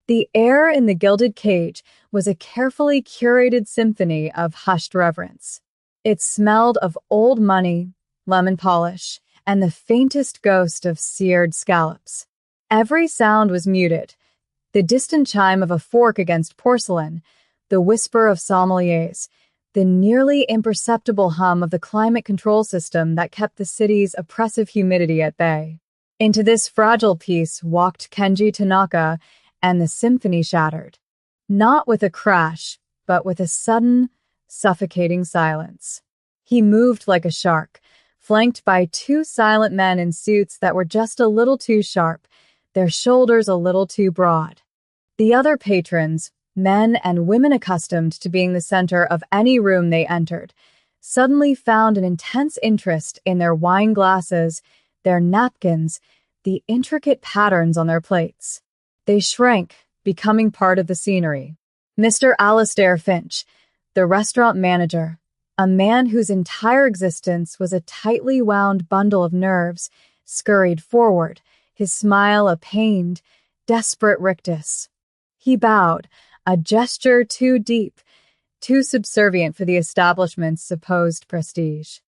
The air in the gilded cage was a carefully curated symphony of hushed reverence. It smelled of old money, lemon polish, and the faintest ghost of seared scallops. Every sound was muted. The distant chime of a fork against porcelain, the whisper of sommeliers, the nearly imperceptible hum of the climate control system that kept the city's oppressive humidity at bay. Into this fragile piece walked Kenji Tanaka, and the symphony shattered. Not with a crash, but with a sudden, suffocating silence. He moved like a shark, flanked by two silent men in suits that were just a little too sharp, their shoulders a little too broad. The other patrons, men and women accustomed to being the center of any room they entered, suddenly found an intense interest in their wine glasses, their napkins, the intricate patterns on their plates. They shrank, becoming part of the scenery. Mr. Alastair Finch, the restaurant manager, a man whose entire existence was a tightly wound bundle of nerves, scurried forward, his smile a pained, desperate rictus. He bowed, a gesture too deep, too subservient for the establishment's supposed prestige.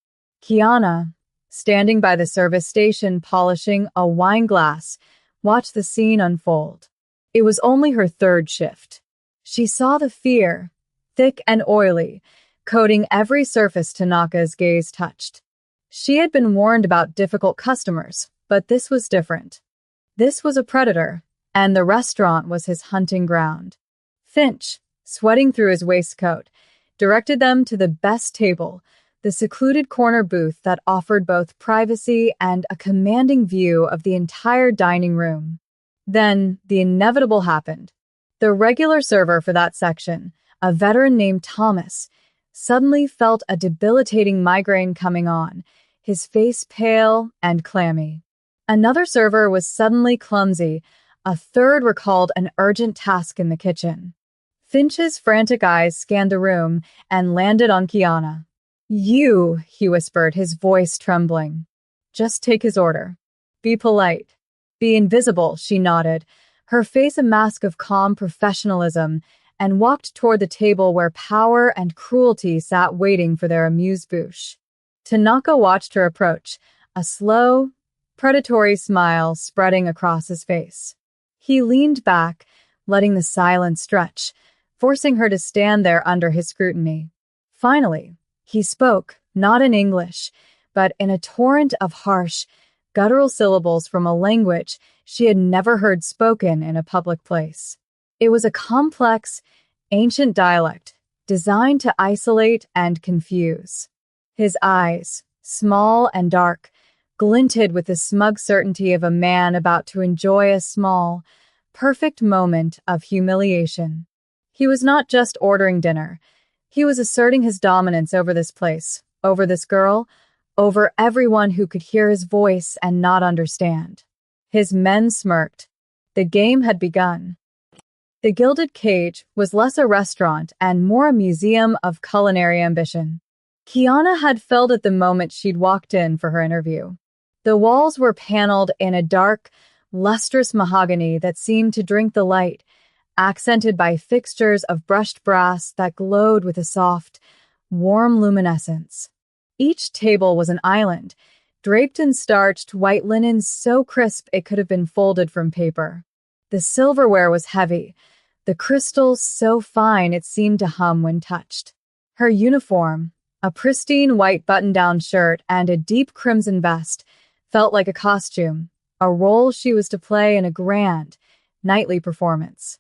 Kiana, standing by the service station polishing a wine glass, watched the scene unfold. It was only her third shift. She saw the fear, thick and oily, coating every surface Tanaka's gaze touched. She had been warned about difficult customers, but this was different. This was a predator, and the restaurant was his hunting ground. Finch, sweating through his waistcoat, directed them to the best table, the secluded corner booth that offered both privacy and a commanding view of the entire dining room. Then, the inevitable happened. The regular server for that section, a veteran named Thomas, suddenly felt a debilitating migraine coming on, his face pale and clammy. Another server was suddenly clumsy. A third recalled an urgent task in the kitchen. Finch's frantic eyes scanned the room and landed on Kiana. "You," he whispered, his voice trembling. "Just take his order. Be polite. Be invisible," she nodded, her face a mask of calm professionalism, and walked toward the table where power and cruelty sat waiting for their amuse-bouche. Tanaka watched her approach, a slow, predatory smile spreading across his face. He leaned back, letting the silence stretch, forcing her to stand there under his scrutiny. Finally, he spoke, not in English, but in a torrent of harsh, guttural syllables from a language she had never heard spoken in a public place. It was a complex, ancient dialect, designed to isolate and confuse. His eyes, small and dark, glinted with the smug certainty of a man about to enjoy a small, perfect moment of humiliation. He was not just ordering dinner. He was asserting his dominance over this place, over this girl, over everyone who could hear his voice and not understand. His men smirked. The game had begun. The Gilded Cage was less a restaurant and more a museum of culinary ambition. Kiana had felt it the moment she'd walked in for her interview. The walls were paneled in a dark, lustrous mahogany that seemed to drink the light, accented by fixtures of brushed brass that glowed with a soft, warm luminescence. Each table was an island, draped in starched white linen so crisp it could have been folded from paper. The silverware was heavy, the crystals so fine it seemed to hum when touched. Her uniform, a pristine white button-down shirt and a deep crimson vest, felt like a costume, a role she was to play in a grand, nightly performance.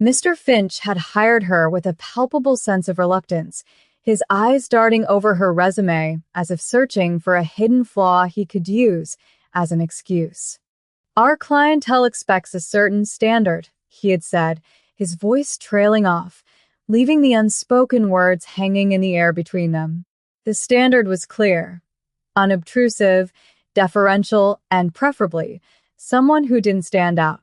Mr. Finch had hired her with a palpable sense of reluctance, his eyes darting over her resume as if searching for a hidden flaw he could use as an excuse. "Our clientele expects a certain standard," he had said, his voice trailing off, leaving the unspoken words hanging in the air between them. The standard was clear: unobtrusive, deferential, and preferably someone who didn't stand out.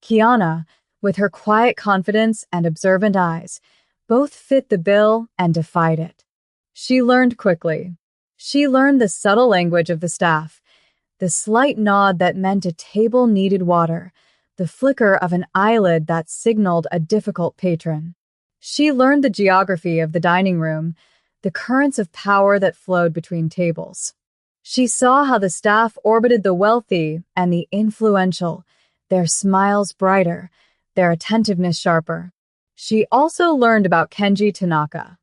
Kiana, with her quiet confidence and observant eyes, both fit the bill and defied it. She learned quickly. She learned the subtle language of the staff, the slight nod that meant a table needed water, the flicker of an eyelid that signaled a difficult patron. She learned the geography of the dining room, the currents of power that flowed between tables. She saw how the staff orbited the wealthy and the influential, their smiles brighter, their attentiveness sharper. She also learned about Kenji Tanaka.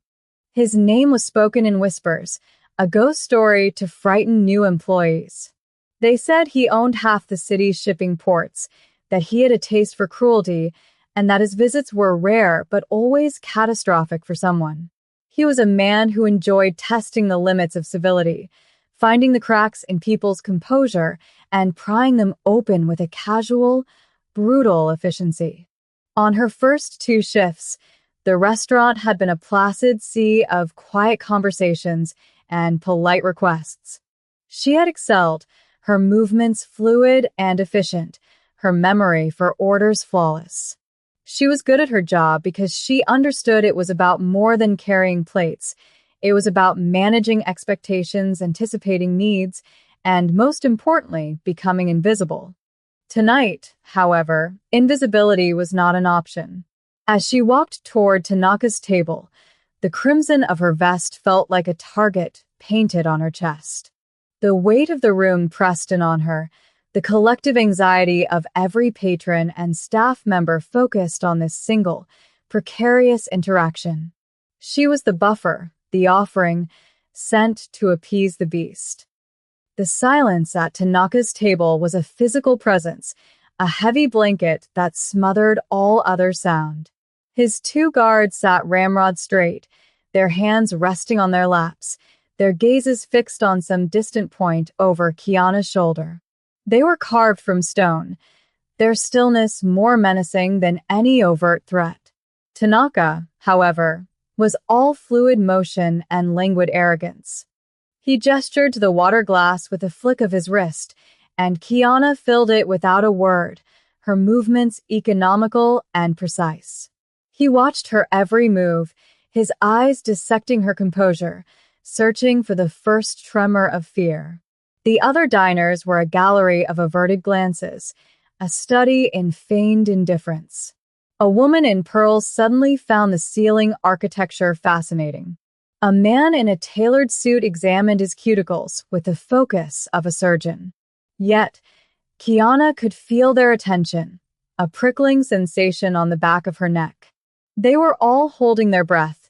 His name was spoken in whispers, a ghost story to frighten new employees. They said he owned half the city's shipping ports, that he had a taste for cruelty, and that his visits were rare but always catastrophic for someone. He was a man who enjoyed testing the limits of civility, finding the cracks in people's composure and prying them open with a casual, brutal efficiency. On her first 2 shifts, the restaurant had been a placid sea of quiet conversations and polite requests. She had excelled, her movements fluid and efficient, her memory for orders flawless. She was good at her job because she understood it was about more than carrying plates. It was about managing expectations, anticipating needs, and most importantly, becoming invisible. Tonight, however, invisibility was not an option. As she walked toward Tanaka's table, the crimson of her vest felt like a target painted on her chest. The weight of the room pressed in on her, the collective anxiety of every patron and staff member focused on this single, precarious interaction. She was the buffer, the offering, sent to appease the beast. The silence at Tanaka's table was a physical presence, a heavy blanket that smothered all other sound. His 2 guards sat ramrod straight, their hands resting on their laps, their gazes fixed on some distant point over Kiana's shoulder. They were carved from stone, their stillness more menacing than any overt threat. Tanaka, however, was all fluid motion and languid arrogance. He gestured to the water glass with a flick of his wrist, and Kiana filled it without a word, her movements economical and precise. He watched her every move, his eyes dissecting her composure, searching for the first tremor of fear. The other diners were a gallery of averted glances, a study in feigned indifference. A woman in pearls suddenly found the ceiling architecture fascinating. A man in a tailored suit examined his cuticles with the focus of a surgeon. Yet, Kiana could feel their attention, a prickling sensation on the back of her neck. They were all holding their breath,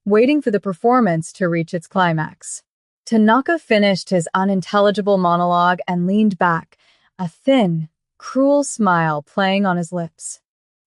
waiting for the performance to reach its climax. Tanaka finished his unintelligible monologue and leaned back, a thin, cruel smile playing on his lips.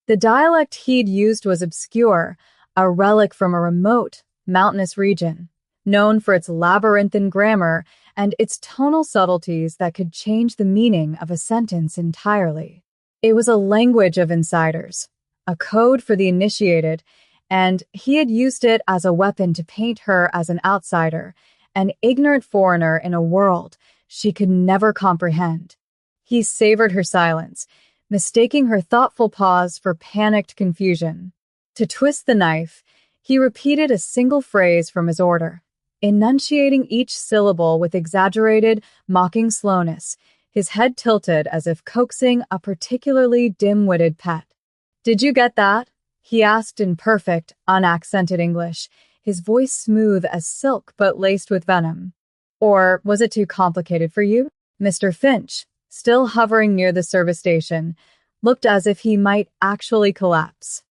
The dialect he'd used was obscure, a relic from a remote, mountainous region, known for its labyrinthine grammar and its tonal subtleties that could change the meaning of a sentence entirely. It was a language of insiders, a code for the initiated, and he had used it as a weapon to paint her as an outsider, an ignorant foreigner in a world she could never comprehend. He savored her silence, mistaking her thoughtful pause for panicked confusion. To twist the knife, he repeated a single phrase from his order, enunciating each syllable with exaggerated, mocking slowness, his head tilted as if coaxing a particularly dim-witted pet. "Did you get that?" he asked in perfect, unaccented English, his voice smooth as silk but laced with venom. "Or was it too complicated for you?" Mr. Finch, still hovering near the service station, looked as if he might actually collapse.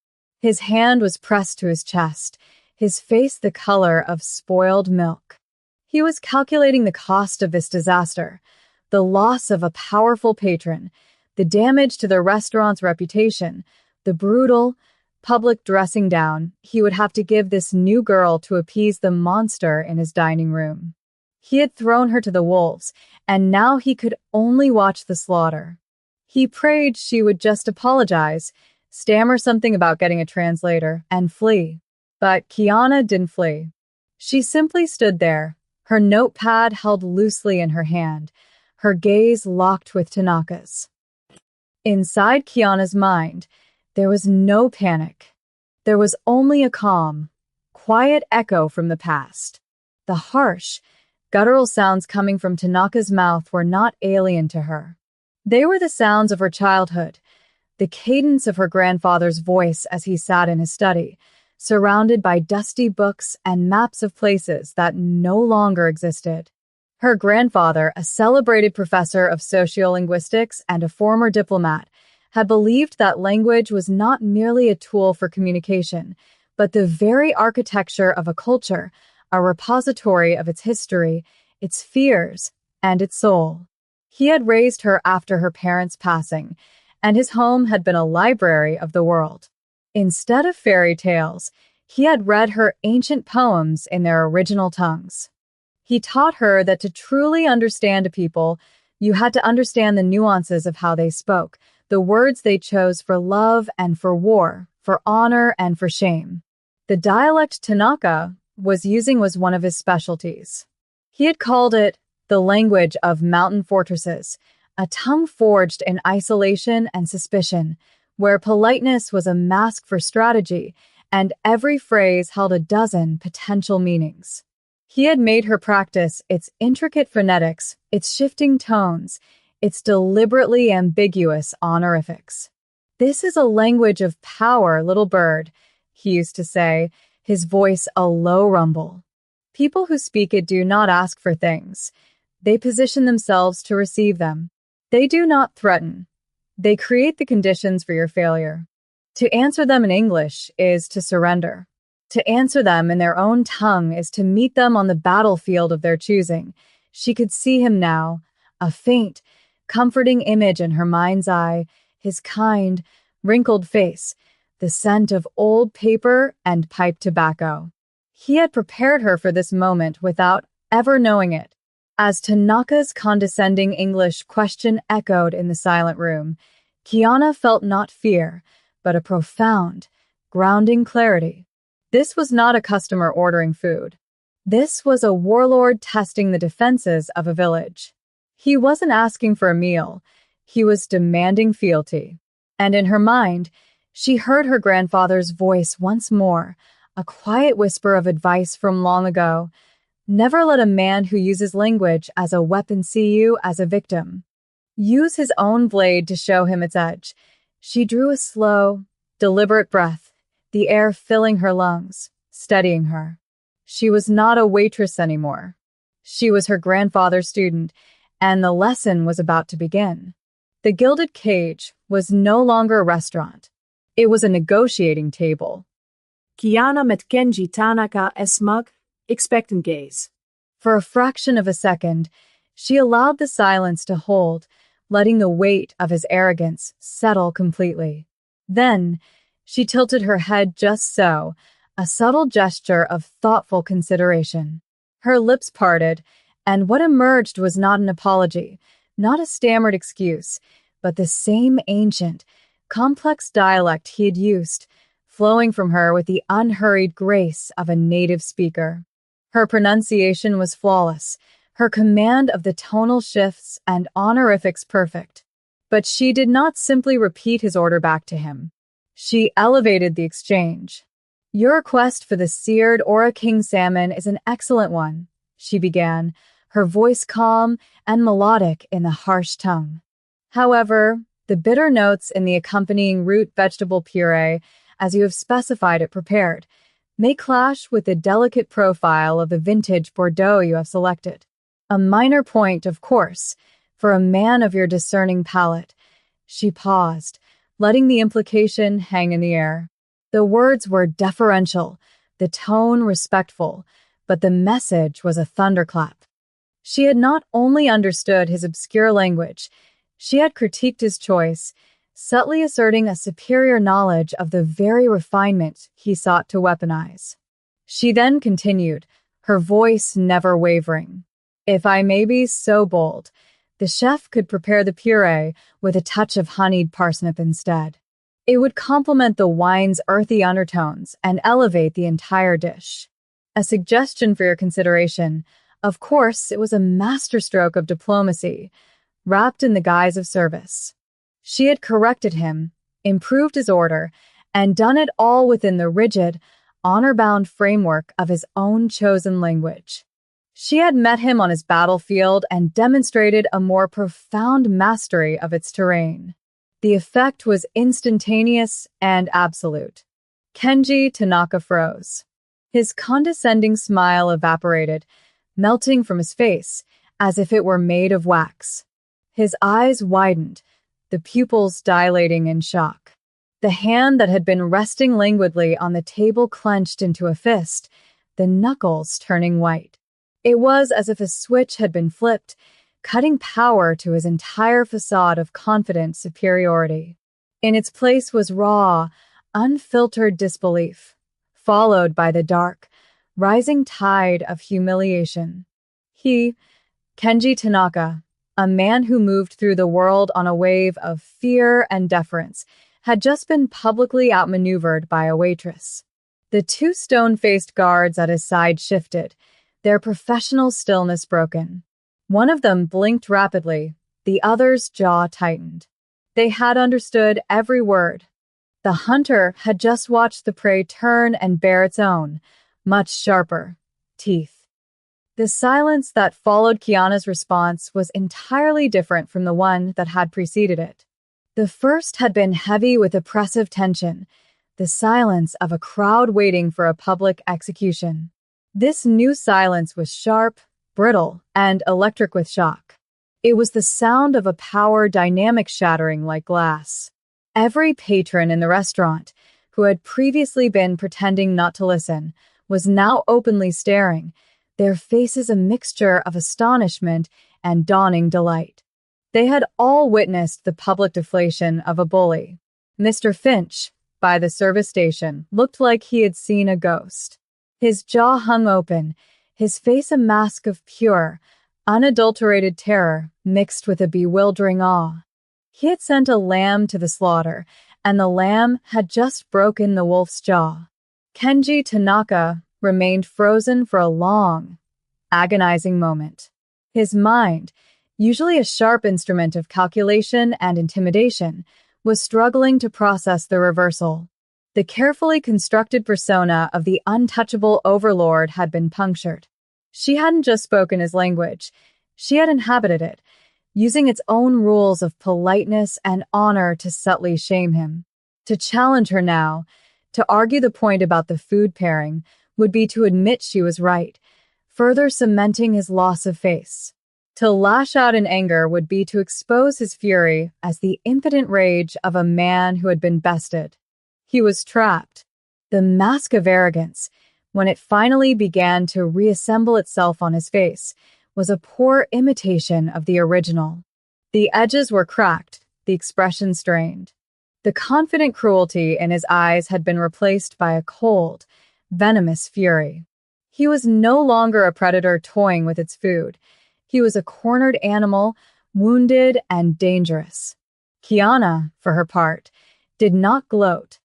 His hand was pressed to his chest, his face the color of spoiled milk. He was calculating the cost of this disaster, the loss of a powerful patron, the damage to the restaurant's reputation, the brutal, public dressing down he would have to give this new girl to appease the monster in his dining room. He had thrown her to the wolves, and now he could only watch the slaughter. He prayed she would just apologize, stammer something about getting a translator, and flee. But Kiana didn't flee. She simply stood there, her notepad held loosely in her hand, her gaze locked with Tanaka's. Inside Kiana's mind, there was no panic. There was only a calm, quiet echo from the past. The harsh, guttural sounds coming from Tanaka's mouth were not alien to her. They were the sounds of her childhood, the cadence of her grandfather's voice as he sat in his study, surrounded by dusty books and maps of places that no longer existed. Her grandfather, a celebrated professor of sociolinguistics and a former diplomat, had believed that language was not merely a tool for communication, but the very architecture of a culture, a repository of its history, its fears, and its soul. He had raised her after her parents' passing, and his home had been a library of the world. Instead of fairy tales, he had read her ancient poems in their original tongues. He taught her that to truly understand a people, you had to understand the nuances of how they spoke, the words they chose for love and for war, for honor and for shame. The dialect Tanaka was using was one of his specialties. He had called it the language of mountain fortresses, a tongue forged in isolation and suspicion, where politeness was a mask for strategy, and every phrase held a dozen potential meanings. He had made her practice its intricate phonetics, its shifting tones, its deliberately ambiguous honorifics. "This is a language of power, little bird," he used to say, his voice a low rumble. "People who speak it do not ask for things. They position themselves to receive them. They do not threaten. They create the conditions for your failure. To answer them in English is to surrender. To answer them in their own tongue is to meet them on the battlefield of their choosing." She could see him now, a faint, comforting image in her mind's eye, his kind, wrinkled face, the scent of old paper and pipe tobacco. He had prepared her for this moment without ever knowing it. As Tanaka's condescending English question echoed in the silent room, Kiana felt not fear, but a profound, grounding clarity. This was not a customer ordering food. This was a warlord testing the defenses of a village. He wasn't asking for a meal. He was demanding fealty. And in her mind, she heard her grandfather's voice once more, a quiet whisper of advice from long ago. Never let a man who uses language as a weapon see you as a victim. Use his own blade to show him its edge. She drew a slow, deliberate breath, the air filling her lungs, steadying her. She was not a waitress anymore. She was her grandfather's student, and the lesson was about to begin. The Gilded Cage was no longer a restaurant. It was a negotiating table. Kiana met Kenji Tanaka a smug, expectant gaze. For a fraction of a second, she allowed the silence to hold, letting the weight of his arrogance settle completely. Then, she tilted her head just so, a subtle gesture of thoughtful consideration. Her lips parted, and what emerged was not an apology, not a stammered excuse, but the same ancient, complex dialect he had used, flowing from her with the unhurried grace of a native speaker. Her pronunciation was flawless, her command of the tonal shifts and honorifics perfect. But she did not simply repeat his order back to him. She elevated the exchange. "Your request for the seared Ora King salmon is an excellent one," she began, her voice calm and melodic in the harsh tongue. "However, the bitter notes in the accompanying root vegetable puree, as you have specified it prepared, may clash with the delicate profile of the vintage Bordeaux you have selected. A minor point, of course, for a man of your discerning palate." She paused, letting the implication hang in the air. The words were deferential, the tone respectful, but the message was a thunderclap. She had not only understood his obscure language, she had critiqued his choice, subtly asserting a superior knowledge of the very refinement he sought to weaponize. She then continued, her voice never wavering. "If I may be so bold, the chef could prepare the puree with a touch of honeyed parsnip instead. It would complement the wine's earthy undertones and elevate the entire dish. A suggestion for your consideration. Of course, it was a masterstroke of diplomacy, wrapped in the guise of service." She had corrected him, improved his order, and done it all within the rigid, honor-bound framework of his own chosen language. She had met him on his battlefield and demonstrated a more profound mastery of its terrain. The effect was instantaneous and absolute. Kenji Tanaka froze. His condescending smile evaporated, melting from his face as if it were made of wax. His eyes widened, the pupils dilating in shock. The hand that had been resting languidly on the table clenched into a fist, the knuckles turning white. It was as if a switch had been flipped, cutting power to his entire facade of confident superiority. In its place was raw, unfiltered disbelief, followed by the dark, rising tide of humiliation. He, Kenji Tanaka, a man who moved through the world on a wave of fear and deference, had just been publicly outmaneuvered by a waitress. The two stone-faced guards at his side shifted, their professional stillness broken. One of them blinked rapidly, the other's jaw tightened. They had understood every word. The hunter had just watched the prey turn and bear its own, much sharper, teeth. The silence that followed Kiana's response was entirely different from the one that had preceded it. The first had been heavy with oppressive tension, the silence of a crowd waiting for a public execution. This new silence was sharp, brittle, and electric with shock. It was the sound of a power dynamic shattering like glass. Every patron in the restaurant, who had previously been pretending not to listen, was now openly staring, their faces a mixture of astonishment and dawning delight. They had all witnessed the public deflation of a bully. Mr. Finch, by the service station, looked like he had seen a ghost. His jaw hung open, his face a mask of pure, unadulterated terror mixed with a bewildering awe. He had sent a lamb to the slaughter, and the lamb had just broken the wolf's jaw. Kenji Tanaka remained frozen for a long, agonizing moment. His mind, usually a sharp instrument of calculation and intimidation, was struggling to process the reversal. The carefully constructed persona of the untouchable overlord had been punctured. She hadn't just spoken his language, she had inhabited it, using its own rules of politeness and honor to subtly shame him. To challenge her now, to argue the point about the food pairing, would be to admit she was right, further cementing his loss of face. To lash out in anger would be to expose his fury as the impotent rage of a man who had been bested. He was trapped. The mask of arrogance, when it finally began to reassemble itself on his face, was a poor imitation of the original. The edges were cracked, the expression strained. The confident cruelty in his eyes had been replaced by a cold, venomous fury. He was no longer a predator toying with its food. He was a cornered animal, wounded and dangerous. Kiana, for her part, did not gloat.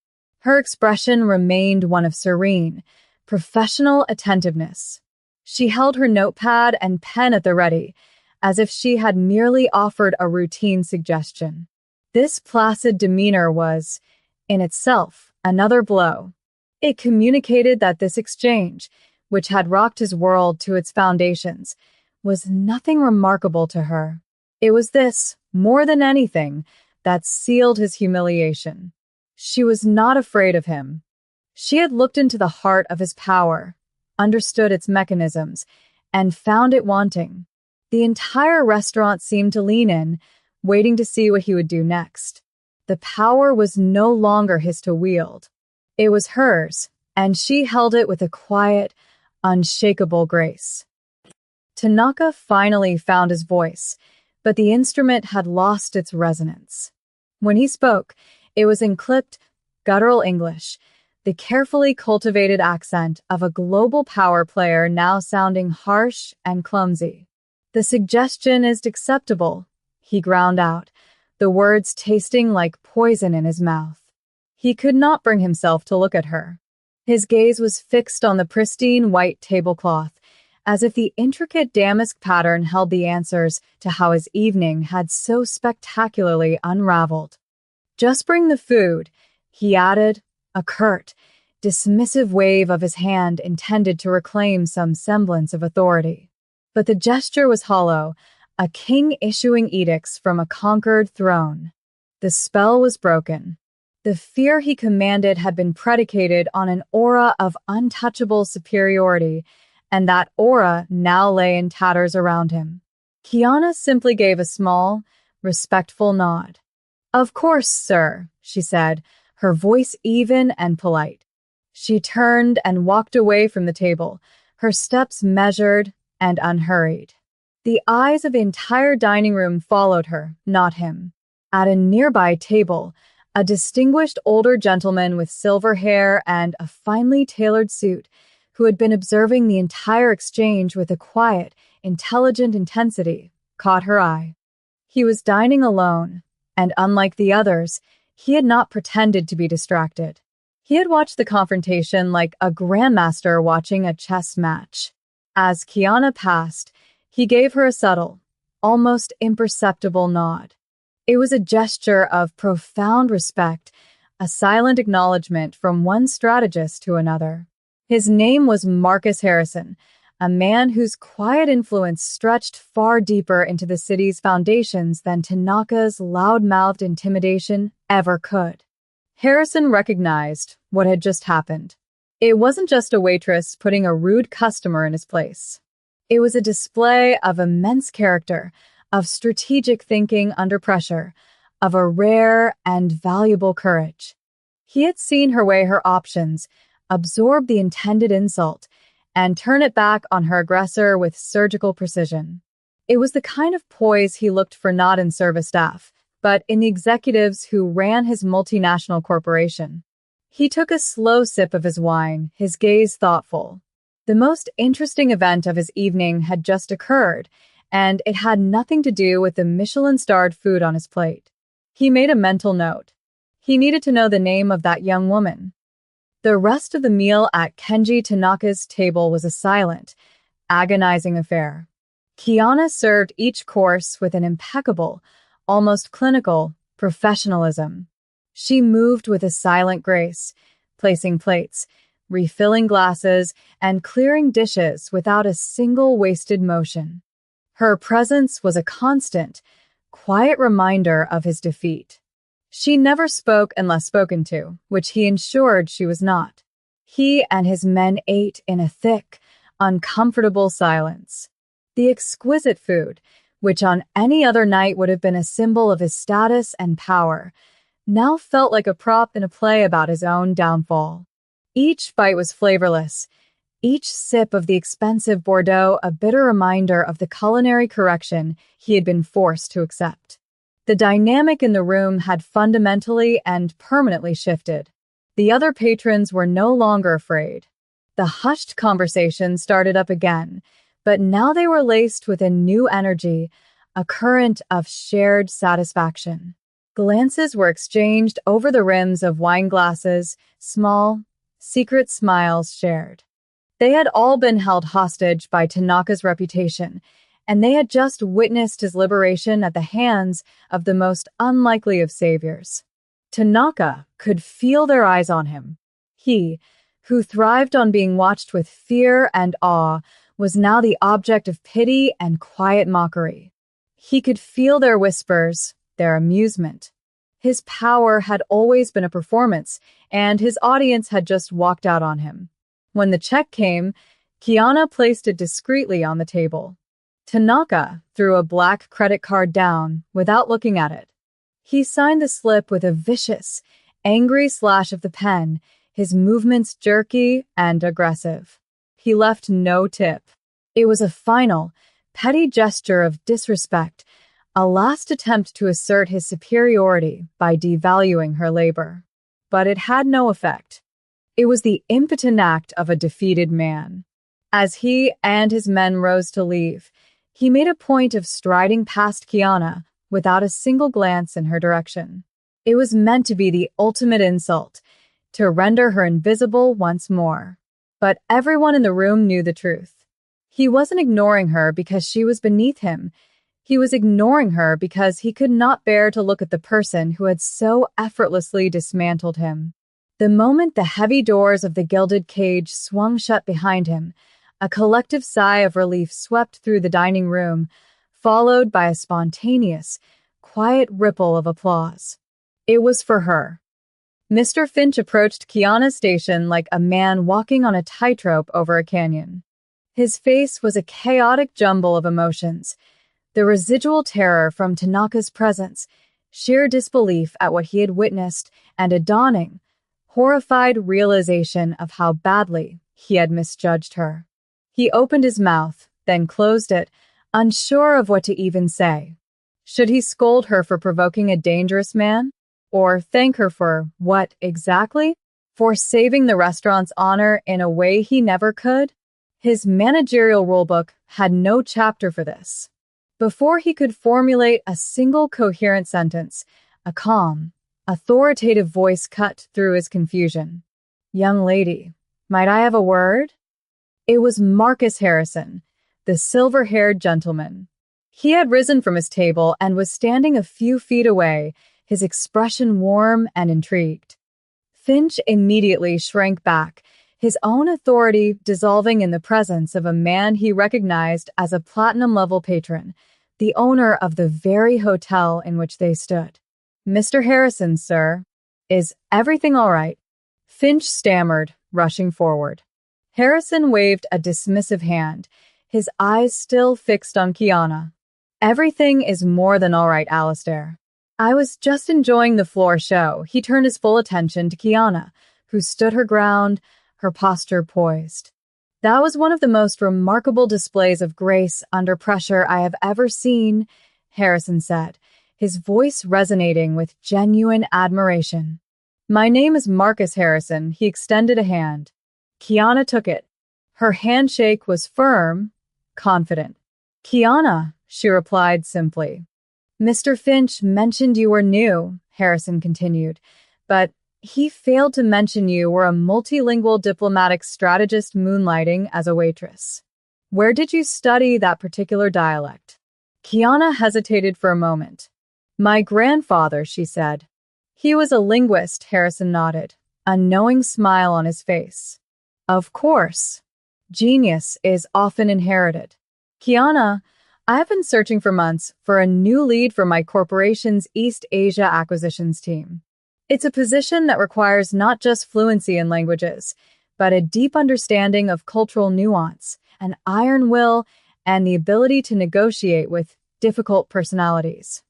Her expression remained one of serene, professional attentiveness. She held her notepad and pen at the ready, as if she had merely offered a routine suggestion. This placid demeanor was, in itself, another blow. It communicated that this exchange, which had rocked his world to its foundations, was nothing remarkable to her. It was this, more than anything, that sealed his humiliation. She was not afraid of him. She had looked into the heart of his power, understood its mechanisms, and found it wanting. The entire restaurant seemed to lean in, waiting to see what he would do next. The power was no longer his to wield. It was hers, and she held it with a quiet, unshakable grace. Tanaka finally found his voice, but the instrument had lost its resonance. When he spoke, it was in clipped, guttural English, the carefully cultivated accent of a global power player now sounding harsh and clumsy. "The suggestion is acceptable," he ground out, the words tasting like poison in his mouth. He could not bring himself to look at her. His gaze was fixed on the pristine white tablecloth, as if the intricate damask pattern held the answers to how his evening had so spectacularly unraveled. "Just bring the food," he added, a curt, dismissive wave of his hand intended to reclaim some semblance of authority. But the gesture was hollow, a king issuing edicts from a conquered throne. The spell was broken. The fear he commanded had been predicated on an aura of untouchable superiority, and that aura now lay in tatters around him. Kiana simply gave a small, respectful nod. "Of course, sir," she said, her voice even and polite. She turned and walked away from the table, her steps measured and unhurried. The eyes of the entire dining room followed her, not him. At a nearby table, a distinguished older gentleman with silver hair and a finely tailored suit, who had been observing the entire exchange with a quiet, intelligent intensity, caught her eye. He was dining alone, and unlike the others, he had not pretended to be distracted. He had watched the confrontation like a grandmaster watching a chess match. As Kiana passed, he gave her a subtle, almost imperceptible nod. It was a gesture of profound respect, a silent acknowledgement from one strategist to another. His name was Marcus Harrison, a man whose quiet influence stretched far deeper into the city's foundations than Tanaka's loud-mouthed intimidation ever could. Harrison recognized what had just happened. It wasn't just a waitress putting a rude customer in his place. It was a display of immense character, of strategic thinking under pressure, of a rare and valuable courage. He had seen her weigh her options, absorb the intended insult, and turn it back on her aggressor with surgical precision. It was the kind of poise he looked for not in service staff, but in the executives who ran his multinational corporation. He took a slow sip of his wine, his gaze thoughtful. The most interesting event of his evening had just occurred, and it had nothing to do with the Michelin-starred food on his plate. He made a mental note. He needed to know the name of that young woman. The rest of the meal at Kenji Tanaka's table was a silent, agonizing affair. Kiana served each course with an impeccable, almost clinical, professionalism. She moved with a silent grace, placing plates, refilling glasses, and clearing dishes without a single wasted motion. Her presence was a constant, quiet reminder of his defeat. She never spoke unless spoken to, which he ensured she was not. He and his men ate in a thick, uncomfortable silence. The exquisite food, which on any other night would have been a symbol of his status and power, now felt like a prop in a play about his own downfall. Each bite was flavorless, each sip of the expensive Bordeaux a bitter reminder of the culinary correction he had been forced to accept. The dynamic in the room had fundamentally and permanently shifted. The other patrons were no longer afraid. The hushed conversation started up again, but now they were laced with a new energy, a current of shared satisfaction. Glances were exchanged over the rims of wine glasses, small, secret smiles shared. They had all been held hostage by Tanaka's reputation, and they had just witnessed his liberation at the hands of the most unlikely of saviors. Tanaka could feel their eyes on him. He, who thrived on being watched with fear and awe, was now the object of pity and quiet mockery. He could feel their whispers, their amusement. His power had always been a performance, and his audience had just walked out on him. When the check came, Kiana placed it discreetly on the table. Tanaka threw a black credit card down without looking at it. He signed the slip with a vicious, angry slash of the pen, his movements jerky and aggressive. He left no tip. It was a final, petty gesture of disrespect, a last attempt to assert his superiority by devaluing her labor. But it had no effect. It was the impotent act of a defeated man. As he and his men rose to leave, he made a point of striding past Kiana without a single glance in her direction. It was meant to be the ultimate insult, to render her invisible once more. But everyone in the room knew the truth. He wasn't ignoring her because she was beneath him. He was ignoring her because he could not bear to look at the person who had so effortlessly dismantled him. The moment the heavy doors of the gilded cage swung shut behind him, a collective sigh of relief swept through the dining room, followed by a spontaneous, quiet ripple of applause. It was for her. Mr. Finch approached Kiana's station like a man walking on a tightrope over a canyon. His face was a chaotic jumble of emotions, the residual terror from Tanaka's presence, sheer disbelief at what he had witnessed, and a dawning, horrified realization of how badly he had misjudged her. He opened his mouth, then closed it, unsure of what to even say. Should he scold her for provoking a dangerous man? Or thank her for what exactly? For saving the restaurant's honor in a way he never could? His managerial rulebook had no chapter for this. Before he could formulate a single coherent sentence, a calm, authoritative voice cut through his confusion. "Young lady, might I have a word?" It was Marcus Harrison, the silver-haired gentleman. He had risen from his table and was standing a few feet away, his expression warm and intrigued. Finch immediately shrank back, his own authority dissolving in the presence of a man he recognized as a platinum-level patron, the owner of the very hotel in which they stood. "Mr. Harrison, sir. Is everything all right?" Finch stammered, rushing forward. Harrison waved a dismissive hand, his eyes still fixed on Kiana. "Everything is more than all right, Alistair. I was just enjoying the floor show." He turned his full attention to Kiana, who stood her ground, her posture poised. "That was one of the most remarkable displays of grace under pressure I have ever seen," Harrison said, his voice resonating with genuine admiration. "My name is Marcus Harrison." He extended a hand. Kiana took it. Her handshake was firm, confident. "Kiana," she replied simply. "Mr. Finch mentioned you were new," Harrison continued, "but he failed to mention you were a multilingual diplomatic strategist moonlighting as a waitress. Where did you study that particular dialect?" Kiana hesitated for a moment. "My grandfather," she said. "He was a linguist," Harrison nodded, a knowing smile on his face. "Of course. Genius is often inherited. Kiana, I've been searching for months for a new lead for my corporation's East Asia acquisitions team. It's a position that requires not just fluency in languages, but a deep understanding of cultural nuance, an iron will, and the ability to negotiate with difficult personalities.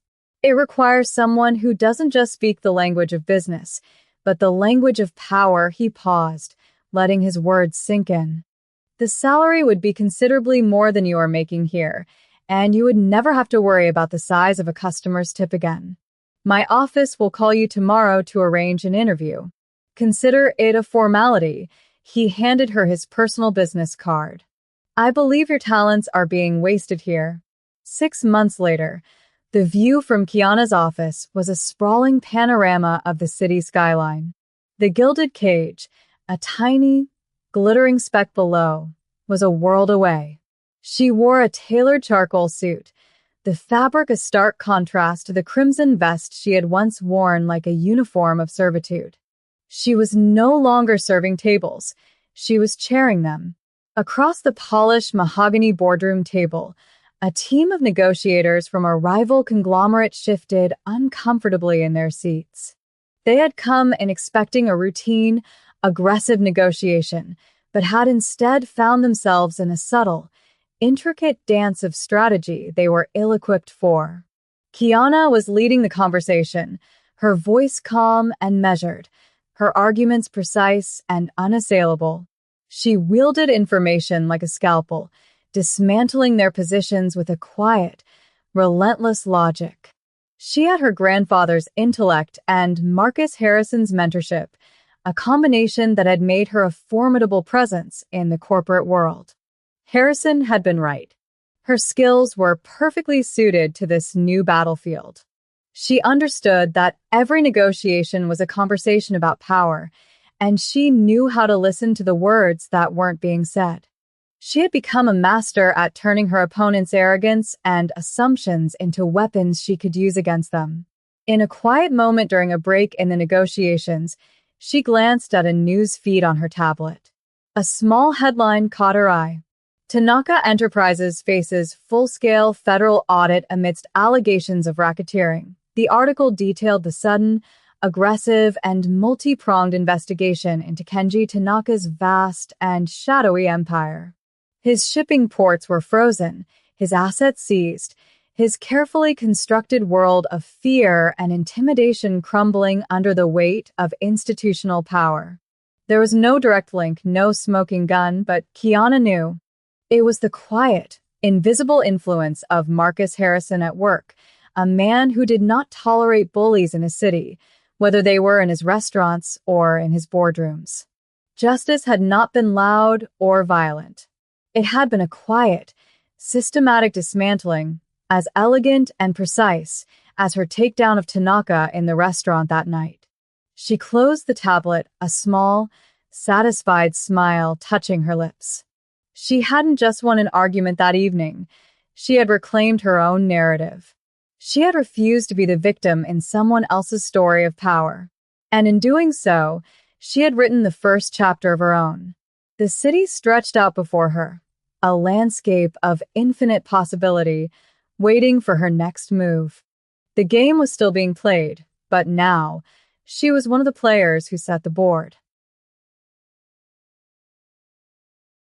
It requires someone who doesn't just speak the language of business, but the language of power." He paused, letting his words sink in. "The salary would be considerably more than you are making here, and you would never have to worry about the size of a customer's tip again. My office will call you tomorrow to arrange an interview. Consider it a formality." He handed her his personal business card. "I believe your talents are being wasted here." 6 months later, the view from Kiana's office was a sprawling panorama of the city skyline. The Gilded Cage, a tiny, glittering speck below, was a world away. She wore a tailored charcoal suit, the fabric a stark contrast to the crimson vest she had once worn like a uniform of servitude. She was no longer serving tables, she was chairing them. Across the polished mahogany boardroom table, a team of negotiators from a rival conglomerate shifted uncomfortably in their seats. They had come in expecting a routine, aggressive negotiation, but had instead found themselves in a subtle, intricate dance of strategy they were ill-equipped for. Kiana was leading the conversation, her voice calm and measured, her arguments precise and unassailable. She wielded information like a scalpel, dismantling their positions with a quiet, relentless logic. She had her grandfather's intellect and Marcus Harrison's mentorship, a combination that had made her a formidable presence in the corporate world. Harrison had been right. Her skills were perfectly suited to this new battlefield. She understood that every negotiation was a conversation about power, and she knew how to listen to the words that weren't being said. She had become a master at turning her opponent's arrogance and assumptions into weapons she could use against them. In a quiet moment during a break in the negotiations, she glanced at a news feed on her tablet. A small headline caught her eye. Tanaka Enterprises faces full-scale federal audit amidst allegations of racketeering. The article detailed the sudden, aggressive and multi-pronged investigation into Kenji Tanaka's vast and shadowy empire. His shipping ports were frozen, his assets seized, his carefully constructed world of fear and intimidation crumbling under the weight of institutional power. There was no direct link, no smoking gun, but Kiana knew. It was the quiet, invisible influence of Marcus Harrison at work, a man who did not tolerate bullies in his city, whether they were in his restaurants or in his boardrooms. Justice had not been loud or violent. It had been a quiet, systematic dismantling, as elegant and precise as her takedown of Tanaka in the restaurant that night. She closed the tablet, a small, satisfied smile touching her lips. She hadn't just won an argument that evening. She had reclaimed her own narrative. She had refused to be the victim in someone else's story of power. And in doing so, she had written the first chapter of her own. The city stretched out before her, a landscape of infinite possibility, waiting for her next move. The game was still being played, but now, she was one of the players who set the board.